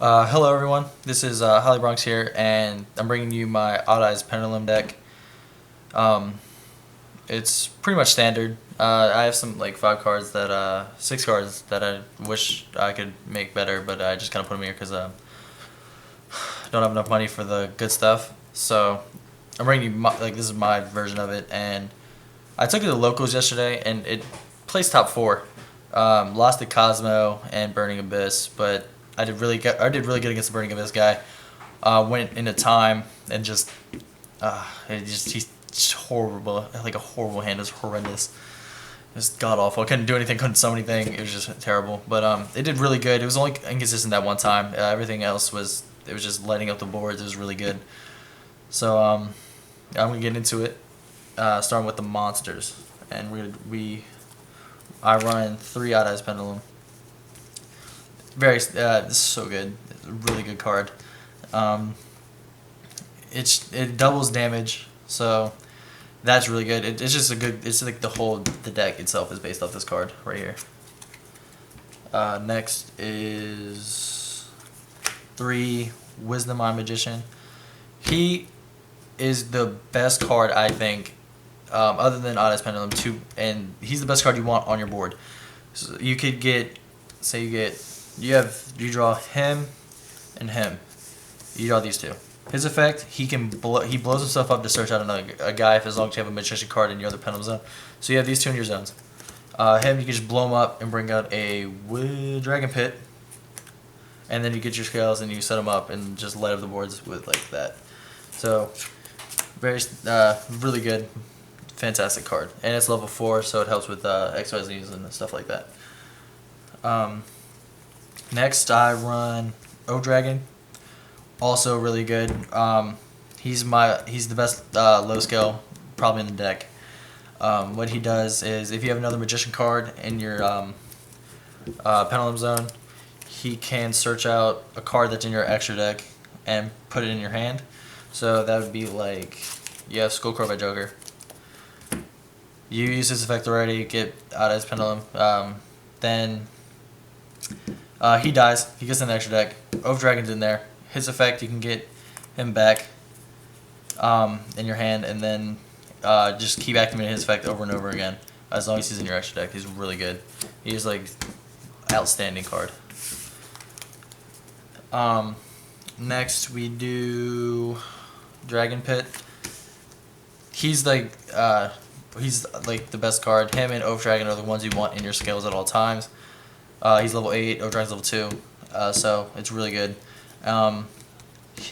Hello everyone, this is Holly Bronx here, and I'm bringing you my Odd Eyes Pendulum deck. Um, it's pretty much standard. I have some like six cards that I wish I could make better, but I just kind of put them here because I don't have enough money for the good stuff. So I'm bringing you this is my version of it, and I took it to locals yesterday, and it placed top four. Lost to Cosmo and Burning Abyss, but I did really good against the Burning Abyss guy. Went into time and he's just horrible, like a horrible hand. It was horrendous. It was god awful. I couldn't do anything, couldn't summon anything. It was just terrible. But it did really good. It was only inconsistent that one time. Everything else was just lighting up the boards. It was really good. So I'm gonna get into it. Starting with the monsters, and I run 3 Odd Eyes Pendulum. This is so good. It's a really good card. Um, it doubles damage, so that's really good. It's just a good. It's like the deck itself is based off this card right here. Next is 3 Wisdom Eye Magician. He is the best card I think, other than Odd Eyes Pendulum 2, and he's the best card you want on your board. So you could get, say you draw him and him. You draw these two. His effect, he blows himself up to search out a guy as long as you have a magician card in your other pendulum zone. So you have these two in your zones. Him, you can just blow him up and bring out a Dragon Pit, and then you get your scales and you set them up and just light up the boards with like that. So really good, fantastic card, and it's level 4, so it helps with XYZs and stuff like that. Next, I run O-Dragon. Also really good. He's the best low scale probably in the deck. What he does is if you have another magician card in your pendulum zone, he can search out a card that's in your extra deck and put it in your hand. So that would be like you have Skullcrow by Joker. You use his effect already, get out of his pendulum. Then he dies. He gets an extra deck. O-Dragon's in there. His effect, you can get him back in your hand, and then just keep activating his effect over and over again as long as he's in your extra deck. He's really good. He's like outstanding card. Next we do Dragon Pit. He's like the best card. Him and O-Dragon are the ones you want in your scales at all times. He's level 8. O-Dragon's level 2. So it's really good.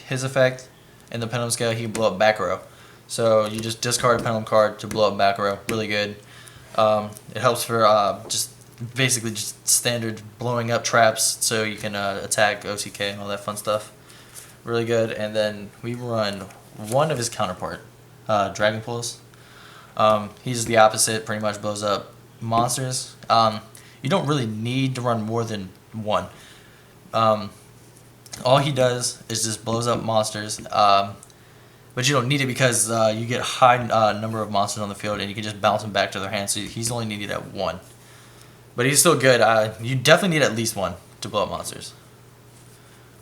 His effect in the pendulum scale, he can blow up back row. So you just discard a pendulum card to blow up back row. Really good. It helps for just basically just standard blowing up traps, so you can attack OTK and all that fun stuff. Really good. And then we run one of his counterpart, Dragon Pulse. He's the opposite. Pretty much blows up monsters. You don't really need to run more than one. All he does is just blows up monsters, but you don't need it because you get a high number of monsters on the field, and you can just bounce them back to their hands. So he's only needed at 1, but he's still good. You definitely need at least 1 to blow up monsters.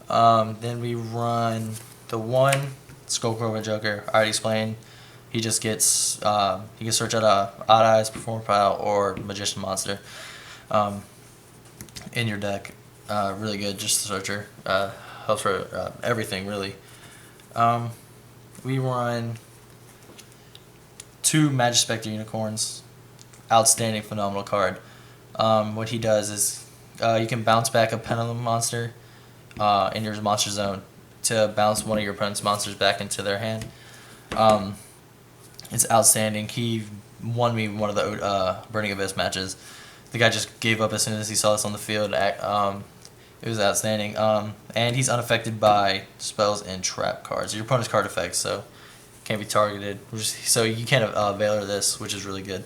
Then we run the 1 Skullcrow by Joker. I already explained. He just gets he can search out a Odd Eyes, Performer Pile, or Magician monster in your deck. Really good, just the searcher. Helps for everything, really. We run 2 Magispector Unicorns. Outstanding, phenomenal card. What he does is you can bounce back a Pendulum monster in your monster zone to bounce one of your opponent's monsters back into their hand. It's outstanding. He won me one of the Burning Abyss matches. The guy just gave up as soon as he saw us on the field. It was outstanding. And he's unaffected by spells and trap cards. Your opponent's card effects, so can't be targeted. So you can't Veiler this, which is really good.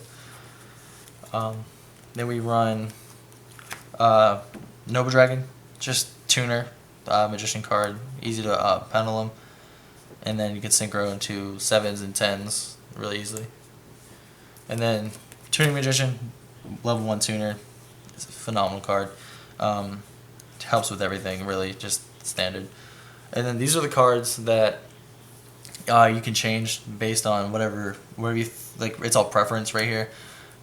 Then we run Noble Dragon, just tuner, magician card, easy to pendulum, and then you can synchro into 7s and 10s really easily. And then Tuning Magician, level 1 tuner, it's a phenomenal card. helps with everything, really, just standard. And then these are the cards that you can change based on whatever you like. It's all preference right here,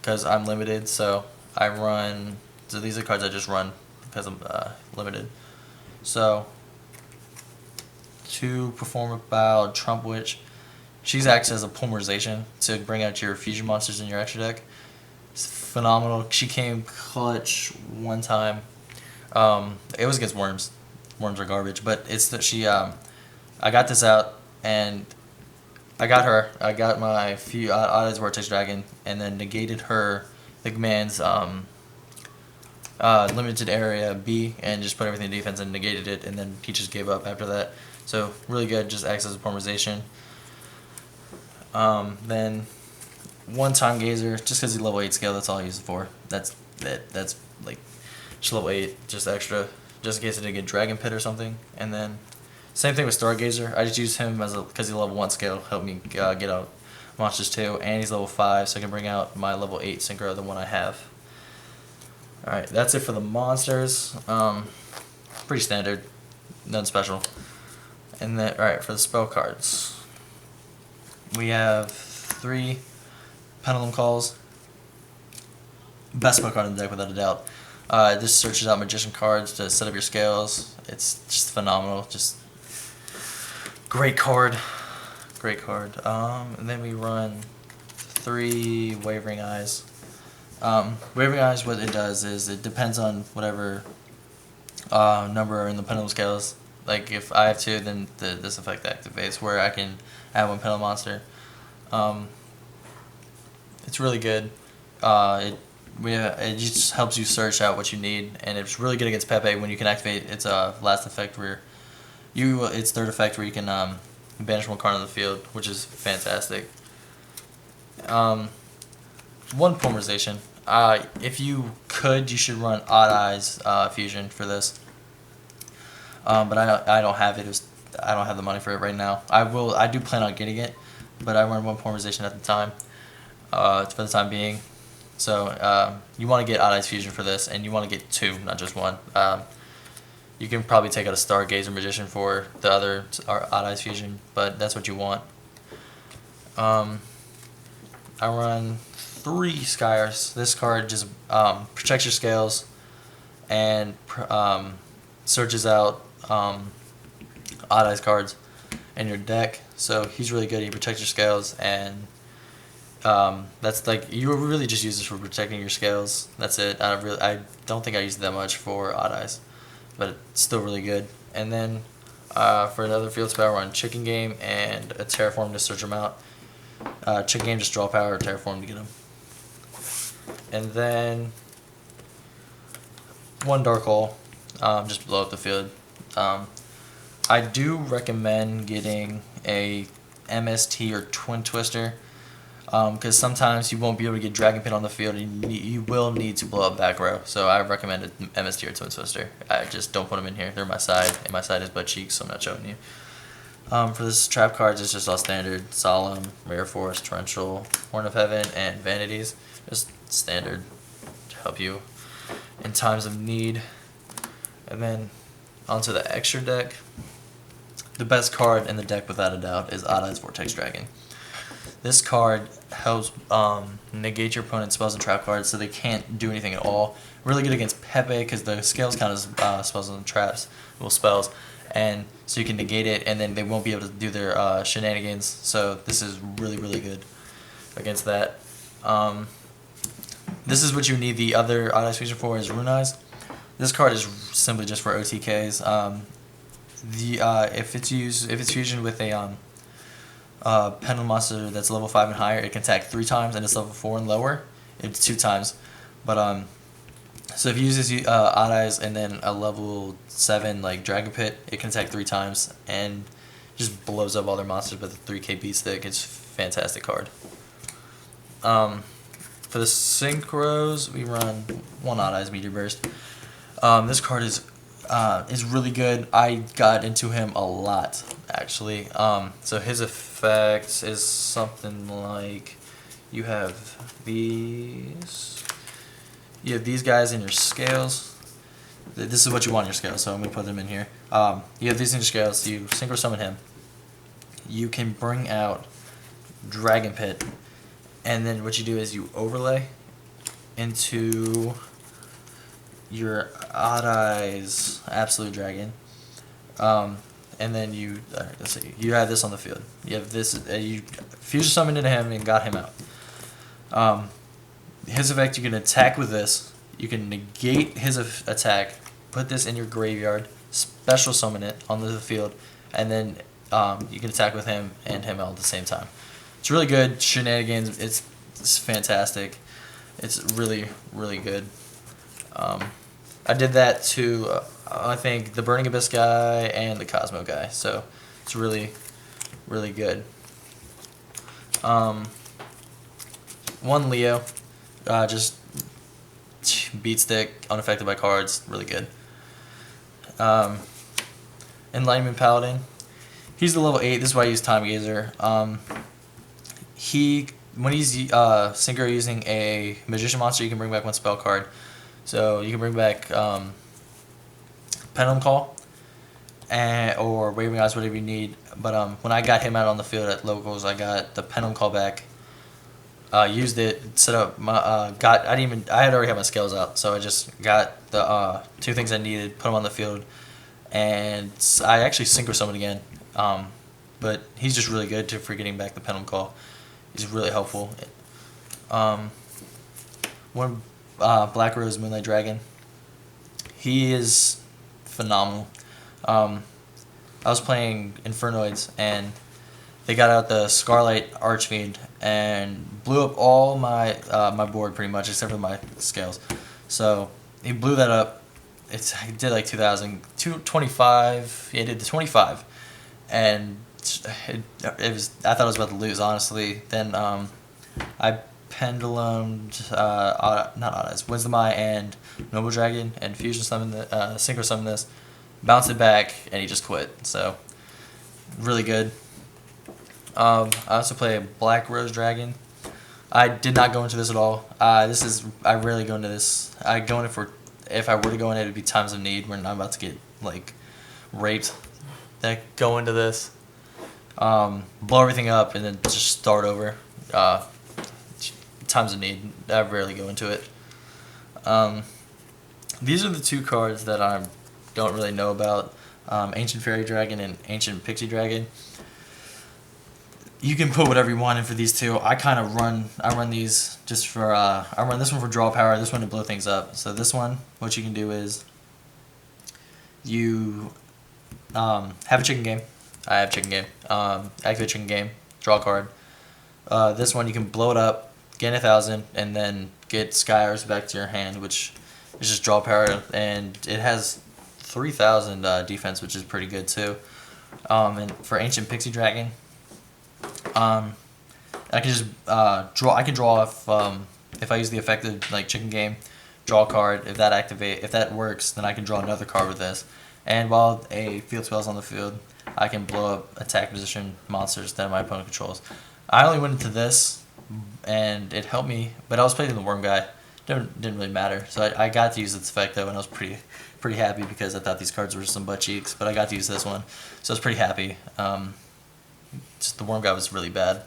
because I'm limited. So I run. So these are cards I just run because I'm limited. So to perform about Trump Witch, she acts as a polymerization to bring out your fusion monsters in your extra deck. It's phenomenal. She came clutch one time. It was against Worms. Worms are garbage, but it's that she. I got this out, and I got her. I got my few Odd Vortex Dragon, and then negated her the command's limited area B, and just put everything in defense and negated it, and then he just gave up after that. So really good, just acts as a polymerization. Then one time Gazer, just because he's level 8 scale, that's all I use it for. That's it. That's like just level 8, just extra, just in case I did get Dragon Pit or something. And then same thing with Stargazer. I just use him as because he's level 1 scale, help me get out monsters too, and he's level 5, so I can bring out my level 8 Synchro, the one I have. Alright, that's it for the monsters. Pretty standard, nothing special. And then, alright, for the spell cards, we have 3 Pendulum Calls. Best spell card in the deck without a doubt. This searches out Magician cards to set up your scales. It's just phenomenal. Just great card. Great card. And then we run 3 Wavering Eyes. Wavering Eyes, what it does is it depends on whatever number in the pendulum scales. Like if I have 2, then this effect activates, where I can add 1 pendulum monster. It's really good. It just helps you search out what you need, and it's really good against Pepe when you can activate its last effect, where its third effect, where you can banish 1 card on the field, which is fantastic. One polymerization. If you could, you should run Odd Eyes Fusion for this. But I don't have it. I don't have the money for it right now. I do plan on getting it, but I run 1 polymerization at the time. For the time being. So you want to get Odd Eyes Fusion for this, and you want to get 2, not just 1. You can probably take out a Stargazer Magician for the other Odd Eyes Fusion, but that's what you want. I run 3 Skyres. This card just protects your scales and searches out Odd Eyes cards in your deck. So he's really good. He protects your scales, and that's like, you really just use this for protecting your scales. That's it. I don't think I use it that much for Odd Eyes, but it's still really good. And then for another field spell, I run Chicken Game and a Terraform to search them out. Chicken Game, just draw power, Terraform to get them. And then 1 Dark Hole, just blow up the field. I do recommend getting a MST or Twin Twister, because sometimes you won't be able to get Dragon Pit on the field, and you will need to blow up back row. So I recommend an MST or Twin Twister. I just don't put them in here. They're my side, and my side is butt cheeks, so I'm not showing you. For this trap cards, it's just all standard: Solemn, Rare Force, Torrential, Horn of Heaven, and Vanities. Just standard to help you in times of need. And then onto the extra deck. The best card in the deck, without a doubt, is Odd Eyes Vortex Dragon. This card helps negate your opponent's spells and trap cards, so they can't do anything at all. Really good against Pepe, because the scales count as spells and traps, well, spells, and so you can negate it, and then they won't be able to do their shenanigans. So this is really, really good against that. This is what you need the other Odd Eyes Fusion for, is Rune Eyes. This card is simply just for OTKs. If it's fusion with a Pendulum monster that's level 5 and higher, it can attack 3 times, and it's level 4 and lower, it's 2 times. But so if you use this Odd Eyes and then a level 7 like Dragon Pit, it can attack 3 times and just blows up all their monsters with a 3k beat stick. It's a fantastic card. For the Synchros, we run 1 Odd Eyes Meteor Burst. This card is really good. I got into him a lot, actually. So his effects is something like, you have these guys in your scales. this is what you want in your scales, so I'm going to put them in here. You have these in your scales, you synchro summon him. You can bring out Dragon Pit, and then what you do is you overlay into your Odd Eyes Absolute Dragon. And then you, let's see, you have this on the field. You have this, you fusion summoned into him and got him out. His effect, you can attack with this. You can negate his attack, put this in your graveyard, special summon it onto the field, and then you can attack with him and him all at the same time. It's really good. Shenanigans, it's fantastic. It's really, really good. I did that to, I think, the Burning Abyss guy and the Cosmo guy, so it's really, really good. One Leo, just beat stick, unaffected by cards, really good. Enlightenment Paladin, he's the level 8, this is why I use Time Gazer. When he's synchro using a Magician monster, you can bring back one spell card. So you can bring back Pendulum Call or Waving Eyes, whatever you need. But when I got him out on the field at locals, I got the Pendulum Call back. Used it, set up my I had already had my scales out, so I just got the 2 things I needed, put them on the field, and I actually synchro summoned again. But he's just really good for getting back the Pendulum Call. He's really helpful. One Black Rose Moonlight Dragon. He is phenomenal. I was playing Infernoids and they got out the Scarlight Archfiend and blew up all my my board pretty much except for my scales. So he blew that up. He did like 225. Yeah, he did the 25, and it was. I thought I was about to lose, honestly. Then I pendulumed not Odd Eyes, Wisdom Eye and Noble Dragon, and fusion summoned the synchro summoned this, bounced it back, and he just quit. So really good. I also play a Black Rose Dragon. I did not go into this at all. I rarely go into this. I go in it for, if I were to go in it, it'd be times of need when I'm about to get like raped. Then go into this, blow everything up, and then just start over. Times of need. I rarely go into it. These are the 2 cards that I don't really know about. Ancient Fairy Dragon and Ancient Pixie Dragon. You can put whatever you want in for these 2. I run these just for, I run this one for draw power, this one to blow things up. So this one, what you can do is, you have a chicken game. I have chicken game. Activate chicken game, draw a card. This one you can blow it up, gain 1,000, and then get Sky Iris back to your hand, which is just draw power, and it has 3,000 defense, which is pretty good too. And for Ancient Pixie Dragon, I can just draw. I can draw off if I use the effective like chicken game, draw a card. If that works, then I can draw another card with this. And while a field spell is on the field, I can blow up attack position monsters that my opponent controls. I only went into this, and it helped me. But I was playing the Worm guy. Didn't really matter. So I got to use this effect though, and I was pretty happy because I thought these cards were some butt cheeks. But I got to use this one, so I was pretty happy. Just the Worm guy was really bad.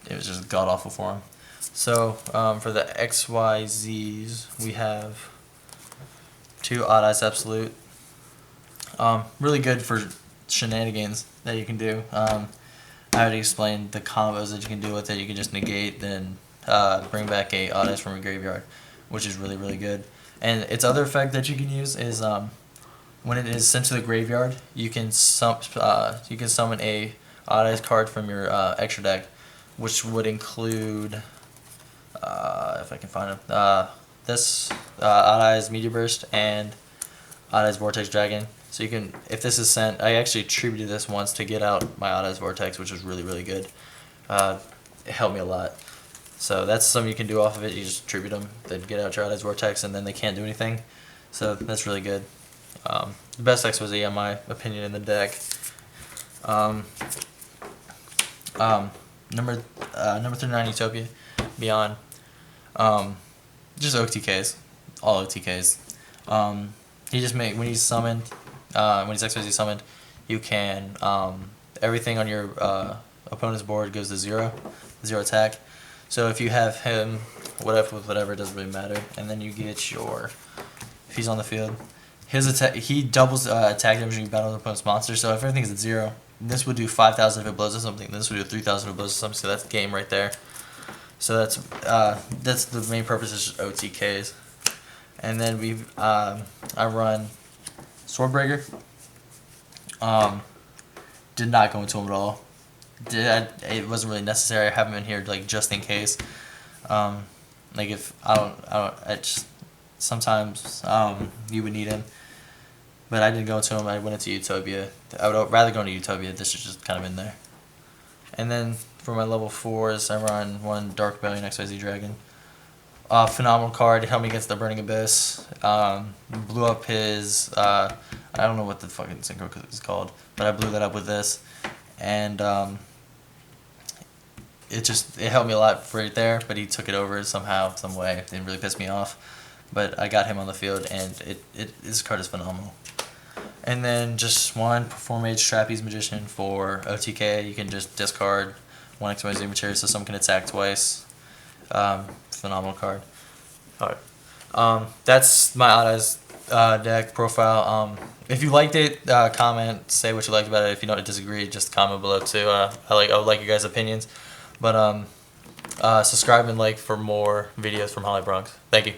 It was just god awful for him. So for the XYZs, we have 2 Odd Eyes Absolute. Really good for shenanigans that you can do. I already explained the combos that you can do with it. You can just negate, then bring back a Odd Eyes from your graveyard, which is really, really good. And its other effect that you can use is when it is sent to the graveyard, you can summon a Odd Eyes card from your extra deck, which would include, if I can find it, this Odd Eyes Meteor Burst and Odd Eyes Vortex Dragon. So you can, if this is sent, I actually attributed this once to get out my Odd Eyes Vortex, which was really, really good. It helped me a lot. So that's something you can do off of it. You just attribute them, then get out your Odd Eyes Vortex, and then they can't do anything. So that's really good. The best XYZ, in my opinion, in the deck. Number 39, Utopia, Beyond. Just OTKs, all OTKs. he just when he's summoned, when he's XYZ summoned, you can everything on your opponent's board goes to 0 attack. So if you have him, whatever, it doesn't really matter. And then you get your, if he's on the field, his attack, he doubles attack damage when you battle the opponent's monster. So if everything's at 0, this would do 5,000 if it blows up something. This would do 3,000 if it blows up something. So that's the game right there. So that's the main purpose, is just OTKs. And then I run Swordbreaker. Did not go into him at all. It wasn't really necessary. I have him in here like just in case. Like if I just sometimes you would need him, but I didn't go into him. I went into Utopia. I would rather go into Utopia. This is just kind of in there. And then for my level 4s, I run one Dark Rebellion XYZ Dragon. Phenomenal card. It helped me against the Burning Abyss. Blew up his, I don't know what the fucking synchro is called, but I blew that up with this. And it helped me a lot right there, but he took it over somehow, some way. It didn't really piss me off. But I got him on the field, and this card is phenomenal. And then just one Perform Mage Trapeze Magician for OTK. You can just discard one XYZ material so someone can attack twice. Phenomenal card. Alright. That's my Odd Eyes deck profile. If you liked it, comment, say what you liked about it. If you don't disagree, just comment below too. I would like your guys' opinions. But subscribe and like for more videos from Holly Bronx. Thank you.